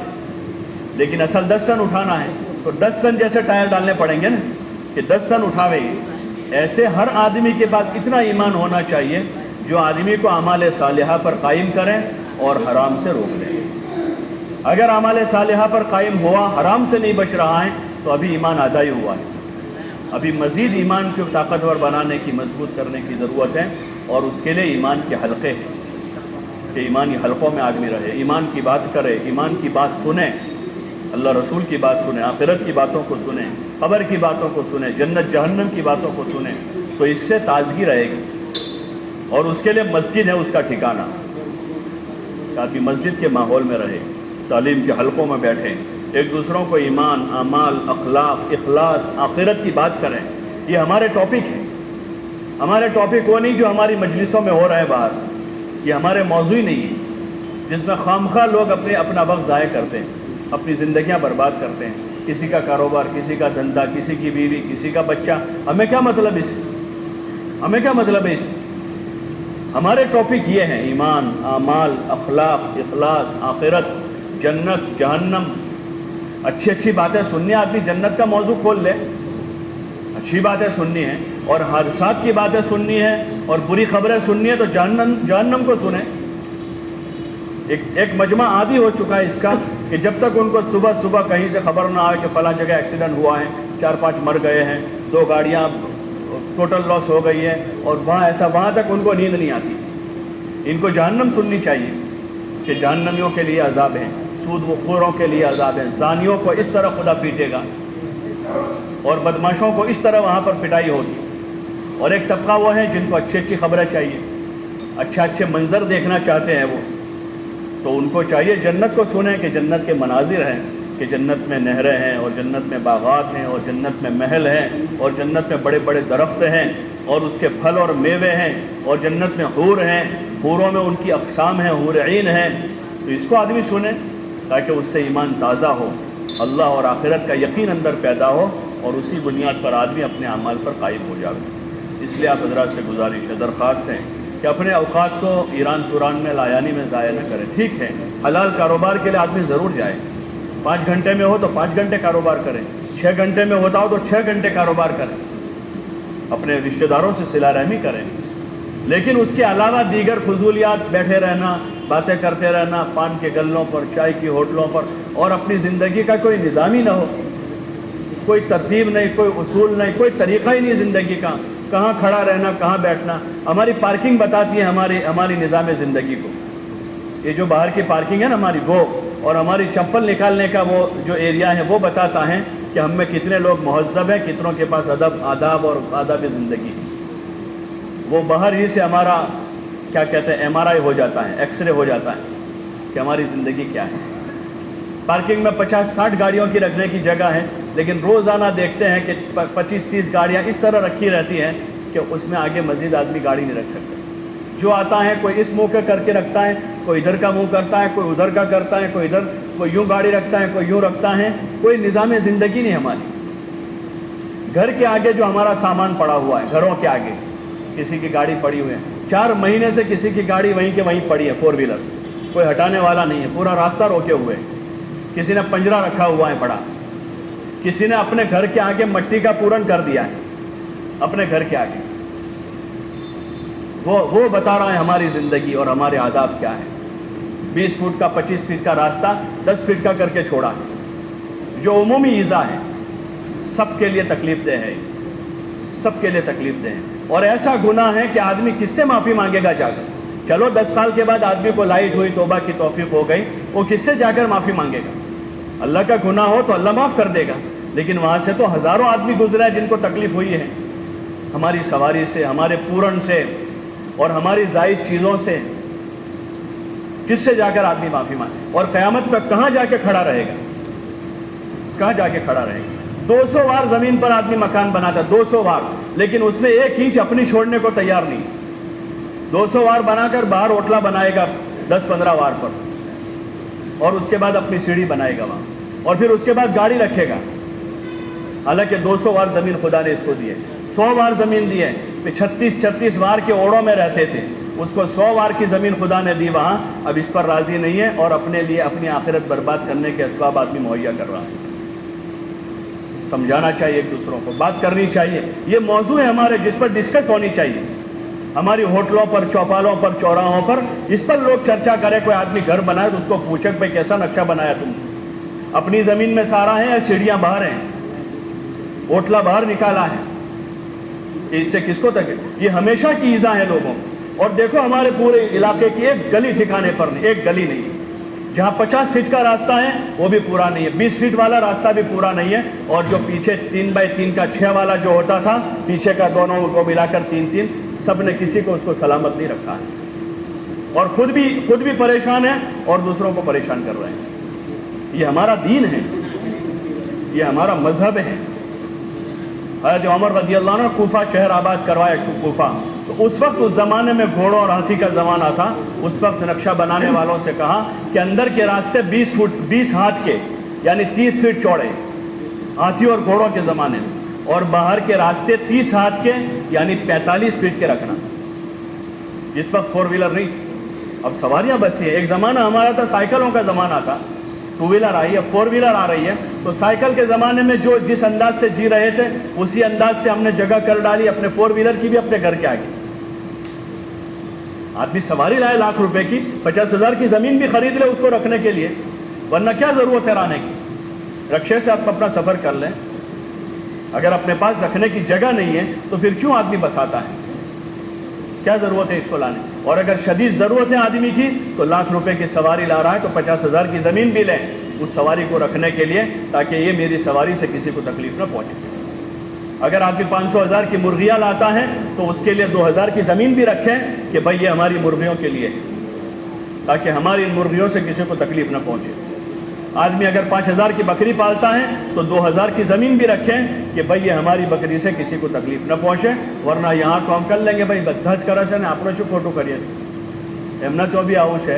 S1: لیکن اصل 10 ٹن اٹھانا ہے تو 10 ٹن جیسے ٹائر ڈالنے پڑیں گے نا کہ 10 ٹن اٹھاوے گی۔ ایسے ہر آدمی کے پاس اتنا ایمان ہونا چاہیے جو آدمی کو اعمال صالحہ پر قائم کریں اور حرام سے روک دیں۔ اگر اعمال صالحہ پر قائم ہوا، حرام سے نہیں بچ رہا ہے، تو ابھی ایمان آدھا ہی ہوا ہے، ابھی مزید ایمان کو طاقتور بنانے کی، مضبوط کرنے کی ضرورت ہے، اور اس کے لیے ایمان کے حلقے ہیں کہ ایمانی حلقوں میں آدمی رہے، ایمان کی بات کرے، ایمان کی بات سنیں، اللہ رسول کی بات سنیں، آخرت کی باتوں کو سنیں، قبر کی باتوں کو سنیں، جنت جہنم کی باتوں کو سنیں، تو اس سے تازگی رہے گی۔ اور اس کے لیے مسجد ہے اس کا ٹھکانہ، تاکہ مسجد کے ماحول میں رہے، تعلیم کے حلقوں میں بیٹھیں، ایک دوسروں کو ایمان، اعمال، اخلاق، اخلاص، آخرت کی بات کریں۔ یہ ہمارے ٹاپک ہیں، ہمارے ٹاپک وہ نہیں جو ہماری مجلسوں میں ہو رہے ہیں باہر، یہ ہمارے موضوع ہی نہیں ہے جس میں خامخواہ لوگ اپنا وقت ضائع کرتے ہیں، اپنی زندگیاں برباد کرتے ہیں، کسی کا کاروبار، کسی کا دھندا، کسی کی بیوی، کسی کا بچہ، ہمیں کیا مطلب اس، ہمیں کیا مطلب ہے اس؟ ہمارے ٹاپک یہ ہیں: ایمان، اعمال، اخلاق، اخلاص، آخرت، جنت، جہنم۔ اچھی اچھی باتیں سننی، آدمی جنت کا موضوع کھول لے، اچھی باتیں سننی ہیں، اور حادثات کی باتیں سننی ہیں، اور بری خبریں سننی ہیں تو جہنم کو سنیں۔ ایک مجمع عادی ہو چکا ہے اس کا کہ جب تک ان کو صبح صبح کہیں سے خبر نہ آئے کہ فلاں جگہ ایکسیڈنٹ ہوا ہے، 4-5 مر گئے ہیں، 2 گاڑیاں ٹوٹل لاس ہو گئی ہے، اور وہاں تک ان کو نیند نہیں آتی۔ ان کو جہنم سننی چاہیے کہ جہنمیوں کے لیے عذاب ہیں، سود خوروں کے لیے عذاب ہیں، زانیوں کو اس طرح خدا پیٹے گا، اور بدماشوں کو اس طرح وہاں پر پٹائی ہوگی۔ اور ایک طبقہ وہ ہے جن کو اچھی اچھی خبریں چاہیے، اچھے منظر دیکھنا چاہتے ہیں وہ، تو ان کو چاہیے جنت کو سنیں کہ جنت کے مناظر ہیں، کہ جنت میں نہریں ہیں، اور جنت میں باغات ہیں، اور جنت میں محل ہیں، اور جنت میں بڑے بڑے درخت ہیں، اور اس کے پھل اور میوے ہیں، اور جنت میں حور ہیں، حوروں میں ان کی اقسام ہیں، حور عین ہیں۔ تو اس کو آدمی سنیں تاکہ اس سے ایمان تازہ ہو، اللہ اور آخرت کا یقین اندر پیدا ہو، اور اسی بنیاد پر آدمی اپنے اعمال پر قائم ہو جائے۔ اس لیے آپ حضرات سے گزارش ہے، درخواست ہے کہ اپنے اوقات کو ایران توران میں لایانی میں ضائع نہ کریں۔ ٹھیک ہے، حلال کاروبار کے لیے آدمی ضرور جائے، 5 گھنٹے میں ہو تو 5 گھنٹے کاروبار کریں، 6 گھنٹے میں ہوتا ہو تو 6 گھنٹے کاروبار کریں، اپنے رشتہ داروں سے صلہ رحمی کریں، لیکن اس کے علاوہ دیگر فضولیات، بیٹھے رہنا، باتیں کرتے رہنا، پان کے گلوں پر، چائے کی ہوٹلوں پر، اور اپنی زندگی کا کوئی نظام ہی نہ ہو، کوئی ترتیب نہیں، کوئی اصول نہیں، کوئی طریقہ ہی نہیں زندگی کا، کہاں کھڑا رہنا، کہاں بیٹھنا. ہماری پارکنگ بتاتی ہے ہماری نظام زندگی کو. یہ جو باہر کی پارکنگ ہے نا ہماری، وہ اور ہماری چپل نکالنے کا وہ جو ایریا ہے وہ بتاتا ہے کہ ہم میں کتنے لوگ مہذب ہیں، کتنوں کے پاس آداب اور آداب زندگی. وہ باہر ہی سے ہمارا کیا کہتے ہیں MRI ہو جاتا ہے، ایکس رے ہو جاتا ہے کہ ہماری زندگی کیا ہے. پارکنگ میں 50-60 گاڑیوں کی رکھنے کی جگہ ہے، لیکن روزانہ دیکھتے ہیں کہ 25-30 گاڑیاں اس طرح رکھی رہتی ہیں کہ اس میں آگے مزید آدمی گاڑی نہیں رکھ سکتا. جو آتا ہے کوئی اس منہ کر کے رکھتا ہے، کوئی ادھر کا منہ کرتا ہے، کوئی ادھر کا کرتا ہے، کوئی ادھر، کوئی یوں گاڑی رکھتا ہے، کوئی یوں رکھتا ہے. کوئی نظام زندگی نہیں ہماری. گھر کے آگے جو ہمارا سامان پڑا ہوا ہے، گھروں کے آگے کسی کی گاڑی پڑی ہوئی ہے، 4 مہینے سے کسی کی گاڑی وہیں کے وہیں پڑی ہے، 4 ویلر، کوئی ہٹانے والا نہیں ہے، پورا راستہ روکے ہوئے. کسی نے پنجرا رکھا ہوا ہے پڑا، کسی نے اپنے گھر کے آگے مٹی کا پورن کر دیا ہے اپنے گھر کے آگے. وہ بتا رہا ہے ہماری زندگی اور ہمارے آداب کیا ہے. 20 فٹ کا 25 فٹ کا راستہ 10 فٹ کا کر کے چھوڑا ہے. جو عمومی ایذا ہے، سب کے لیے تکلیف دہ ہے، سب کے لیے تکلیف دہ ہے. اور ایسا گناہ ہے کہ آدمی کس سے معافی مانگے گا جا کر؟ چلو 10 سال کے بعد آدمی کو لائٹ ہوئی، توبہ کی توفیق ہو گئی، وہ کس سے جا کر معافی مانگے گا؟ اللہ کا گناہ ہو تو اللہ معاف کر دے گا، لیکن وہاں سے تو ہزاروں آدمی گزرے جن کو تکلیف ہوئی ہے ہماری سواری سے، ہمارے پورن سے اور ہماری زائد چیزوں سے. کس سے جا کر آدمی معافی مانگے؟ اور قیامت میں کہاں جا کے کھڑا رہے گا؟ کہاں جا کے کھڑا رہے گا؟ 200 وار زمین پر آدمی مکان بناتا، 200 وار، لیکن اس میں 1 انچ اپنی چھوڑنے کو تیار نہیں. 200 وار بنا کر باہر ہوٹلا بنائے گا 10-15 وار پر، اور اس کے بعد اپنی سیڑھی بنائے گا وہاں، اور پھر اس کے بعد گاڑی رکھے گا. حالانکہ 200 وار زمین خدا نے اس کو دی ہے، 100 وار زمین دی ہے. 36 وار کے اوڑوں میں رہتے تھے، اس کو 100 وار کی زمین خدا نے دی وہاں. اب اس پر راضی نہیں ہے اور اپنے لیے اپنی آخرت برباد کرنے کے اسباب آدمی مہیا کر رہا ہے. سمجھانا چاہیے ایک دوسروں کو، بات کرنی چاہیے. یہ موضوع ہے ہمارے جس پر ڈسکس ہونی چاہیے. ہماری ہوٹلوں پر، چوپالوں پر، چوراہوں پر اس پر لوگ چرچا کرے. کوئی آدمی گھر بنائے تو اس کو پوچھے کہ بھائی کیسا نقشہ بنایا تم نے؟ اپنی زمین میں سارا ہے یا سیڑھیاں باہر ہیں، ہوٹلا باہر نکالا ہے؟ اس سے کس کو تک؟ یہ ہمیشہ کی ایذا ہے لوگوں. اور دیکھو ہمارے پورے علاقے کی ایک گلی ٹھکانے پر نہیں، ایک گلی نہیں. جہاں 50 فٹ کا راستہ ہے وہ بھی پورا نہیں ہے، 20 فٹ والا راستہ بھی پورا نہیں ہے. اور جو پیچھے 3x3 کا 6 والا جو ہوتا تھا، پیچھے کا دونوں کو ملا کر 3-3، سب نے کسی کو اس کو سلامت نہیں رکھا ہے. اور خود بھی پریشان ہیں اور دوسروں کو پریشان کر رہے ہیں. یہ ہمارا دین ہے، یہ ہمارا مذہب ہے. حضرت عمر رضی اللہ عنہ کوفہ شہر آباد کروایا، کوفہ. تو اس وقت، اس زمانے میں گھوڑوں اور ہاتھی کا زمانہ تھا. اس وقت نقشہ بنانے والوں سے کہا کہ اندر کے راستے 20 ہاتھ کے، یعنی 30 فٹ چوڑے، ہاتھی اور گھوڑوں کے زمانے میں، اور باہر کے راستے 30 ہاتھ کے، یعنی 45 فٹ کے رکھنا. اس وقت 4 ویلر نہیں، اب سواریاں بسی ہیں. ایک زمانہ ہمارا تھا سائیکلوں کا زمانہ تھا. 2 ویلر آئی ہے، 4 ویلر آ رہی ہے. تو سائیکل کے زمانے میں جو جس انداز سے جی رہے تھے اسی انداز سے ہم نے جگہ کر ڈالی اپنے 4 ویلر کی بھی اپنے گھر کے آگے. آدمی سواری لائے لاکھ روپے کی، 50,000 کی زمین بھی خرید لے اس کو رکھنے کے لیے، ورنہ کیا ضرورت ہے لانے کی؟ رکشے سے آپ اپنا سفر کر لیں. اگر اپنے پاس رکھنے کی جگہ نہیں ہے تو پھر کیوں آدمی بساتا ہے؟ کیا ضرورت ہے اس کو لانے؟ اور اگر شدید ضرورت ہے آدمی کی تو لاکھ روپے کی سواری لا رہا ہے تو 50,000 کی زمین بھی لیں اس سواری کو رکھنے کے لیے، تاکہ یہ میری سواری سے کسی کو تکلیف نہ پہنچے. اگر آدمی 500,000 کی مرغیاں لاتا ہے تو اس کے لیے 2,000 کی زمین بھی رکھیں کہ بھائی یہ ہماری مرغیوں کے لیے، تاکہ ہماری ان مرغیوں سے کسی کو تکلیف نہ پہنچے. آدمی اگر 5,000 کی بکری پالتا ہے تو 2,000 کی زمین بھی رکھیں کہ بھائی یہ ہماری بکری سے کسی کو تکلیف نہ پہنچے. ورنہ یہاں تو ہم کر لیں گے بھائی بدھج کرا سے آپ فوٹو کریے، એમના તો بھی આવું છે,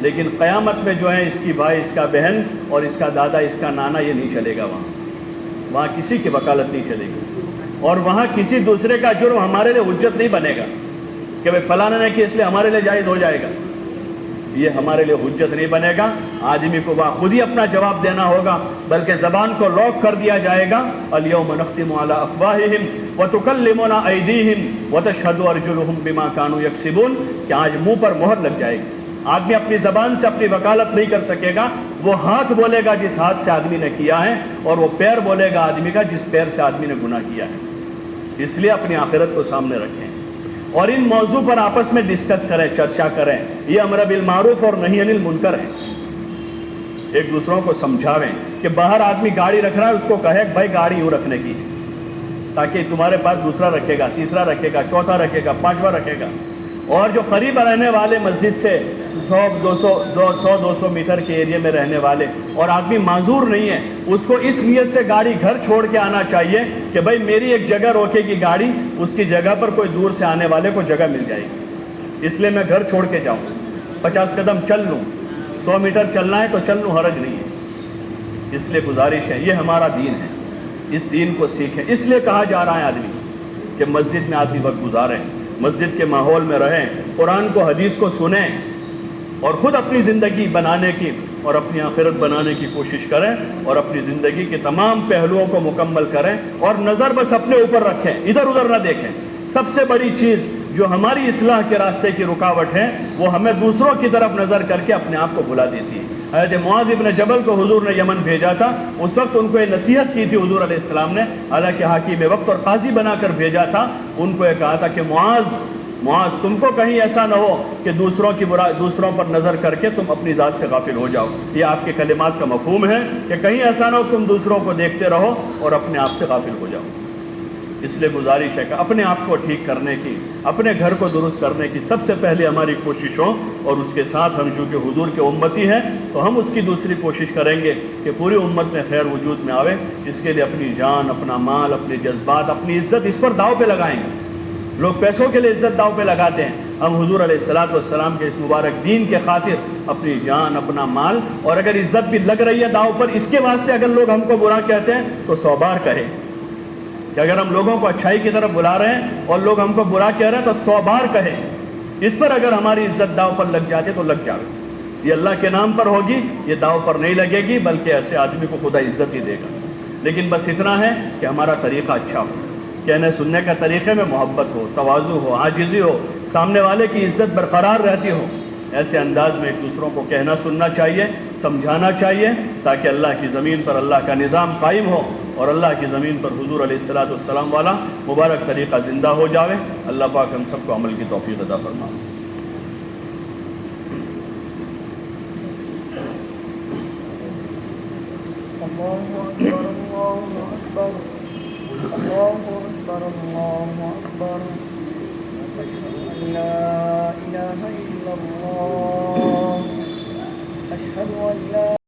S1: لیکن قیامت میں جو ہے اس کی بھائی، اس کا بہن اور اس کا دادا، اس کا نانا، یہ نہیں چلے گا. وہاں کسی کی وکالت نہیں چلے گی، اور وہاں کسی دوسرے کا جرم ہمارے لیے حجت نہیں بنے گا کہ بھائی فلاں نے کیا اس لیے ہمارے لیے جائز ہو جائے گا. یہ ہمارے لیے حجت نہیں بنے گا. آدمی کو وہاں خود ہی اپنا جواب دینا ہوگا، بلکہ زبان کو لاک کر دیا جائے گا. الیوم نختم علی افواہہم وتکلمنا ایدیہم وتشہد ارجلہم بما کانوا یکسبون، کہ آج منہ پر مہر لگ جائے گی. آدمی اپنی زبان سے اپنی وکالت نہیں کر سکے گا. وہ ہاتھ بولے گا جس ہاتھ سے آدمی نے کیا ہے, اور وہ پیر بولے گا آدمی کا جس پیر سے آدمی نے گناہ کیا ہے. اس لیے اپنی آخرت کو سامنے رکھیں اور ان موضوع پر آپس میں ڈسکس کریں, چرچا کریں. یہ امر بالمعروف اور نہی عن المنکر ہے. ایک دوسروں کو سمجھاویں کہ باہر آدمی گاڑی رکھ رہا ہے, اس کو کہے بھائی گاڑی یوں رکھنے کی, تاکہ تمہارے پاس دوسرا رکھے گا, تیسرا رکھے گا, چوتھا رکھے گا, پانچواں رکھے گا. اور جو قریب رہنے والے مسجد سے 100-200 میٹر کے ایریے میں رہنے والے اور آدمی معذور نہیں ہے, اس کو اس نیت سے گاڑی گھر چھوڑ کے آنا چاہیے کہ بھائی میری ایک جگہ روکے گی گاڑی, اس کی جگہ پر کوئی دور سے آنے والے کو جگہ مل جائے گی, اس لیے میں گھر چھوڑ کے جاؤں, 50 قدم چل لوں, 100 میٹر چلنا ہے تو چل لوں, حرج نہیں ہے. اس لیے گزارش ہے, یہ ہمارا دین ہے, اس دین کو سیکھیں. اس لیے کہا جا رہا ہے آدمی کہ مسجد میں آدمی وقت گزاریں, مسجد کے ماحول میں رہیں, قرآن کو حدیث کو سنیں اور خود اپنی زندگی بنانے کی اور اپنی آخرت بنانے کی کوشش کریں اور اپنی زندگی کے تمام پہلوؤں کو مکمل کریں اور نظر بس اپنے اوپر رکھیں, ادھر ادھر نہ دیکھیں. سب سے بڑی چیز جو ہماری اصلاح کے راستے کی رکاوٹ ہے وہ ہمیں دوسروں کی طرف نظر کر کے اپنے آپ کو بھلا دیتی ہے. حضرت معاذ ابن جبل کو حضور نے یمن بھیجا تھا, اس وقت ان کو یہ نصیحت کی تھی حضور علیہ السلام نے, حالانکہ حاکم وقت اور قاضی بنا کر بھیجا تھا. ان کو یہ کہا تھا کہ معاذ تم کو کہیں ایسا نہ ہو کہ دوسروں پر نظر کر کے تم اپنی ذات سے غافل ہو جاؤ. یہ آپ کے کلمات کا مفہوم ہے کہ کہیں ایسا نہ ہو تم دوسروں کو دیکھتے رہو اور اپنے آپ سے غافل ہو جاؤ. اس لیے گزارش ہے کہ اپنے آپ کو ٹھیک کرنے کی, اپنے گھر کو درست کرنے کی سب سے پہلے ہماری کوشش ہو, اور اس کے ساتھ ہم چونکہ حضور کے امتی ہیں تو ہم اس کی دوسری کوشش کریں گے کہ پوری امت میں خیر وجود میں آوے. اس کے لیے اپنی جان, اپنا مال, اپنے جذبات, اپنی عزت اس پر داؤ پہ لگائیں گے. لوگ پیسوں کے لیے عزت داؤ پہ لگاتے ہیں, ہم حضور علیہ الصلوۃ والسلام کے اس مبارک دین کے خاطر اپنی جان, اپنا مال, اور اگر عزت بھی لگ رہی ہے داؤ پر, اس کے واسطے اگر لوگ ہم کو برا کہتے ہیں تو 100 بار کہے کہ اگر ہم لوگوں کو اچھائی کی طرف بلا رہے ہیں اور لوگ ہم کو برا کہہ رہے ہیں تو 100 بار کہے. اس پر اگر ہماری عزت داؤ پر لگ جاتی تو لگ جائے. یہ اللہ کے نام پر ہوگی, یہ داؤ پر نہیں لگے گی, بلکہ ایسے آدمی کو خدا عزت ہی دے گا. لیکن بس اتنا ہے کہ ہمارا طریقہ اچھا ہو, کہنے سننے کا طریقے میں محبت ہو, تواضع ہو, عاجزی ہو, سامنے والے کی عزت برقرار رہتی ہو. ایسے انداز میں ایک دوسروں کو کہنا سننا چاہیے, سمجھانا چاہیے, تاکہ اللہ کی زمین پر اللہ کا نظام قائم ہو اور اللہ کی زمین پر حضور علیہ الصلوۃ والسلام والا مبارک طریقہ زندہ ہو جاوے. اللہ پاک ہم سب کو عمل کی توفیق عطا فرمائے.
S2: الله أكبر الله أكبر أشهد أن لا إله إلا الله أشهد أن لا